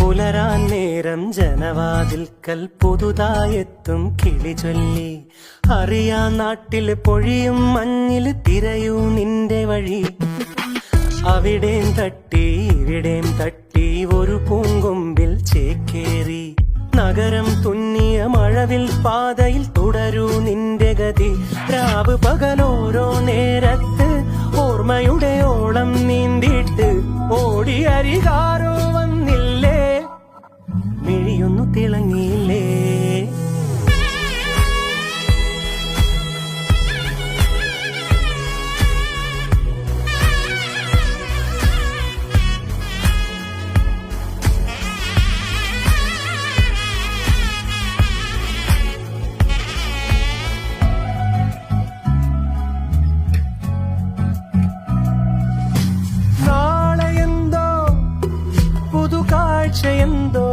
പുലരാൻ നേരം ജനവാതിൽക്കൽ പുതുതായെത്തും കിളി ചൊല്ലി. അറിയാ നാട്ടിൽ പൊഴിയും മഞ്ഞിൽ തിരയൂ നിന്റെ വഴി. അവിടേം തട്ടി ഇവിടേം തട്ടി ഒരു പൂങ്കൊമ്പിൽ ചേക്കേറി. നഗരം തുന്നിയ മഴവിൽ പാതയിൽ തുടരൂ നിന്റെ ഗതി. രാവ് പകലോരോ നേരത്ത് ഓർമ്മയുടെ ഓളം നീന്തിയിട്ട് ഓടി അരികാരോ വന്നില്ലേ, മിഴിയൊന്നു തിളങ്ങിയില്ലേ. എന്തോ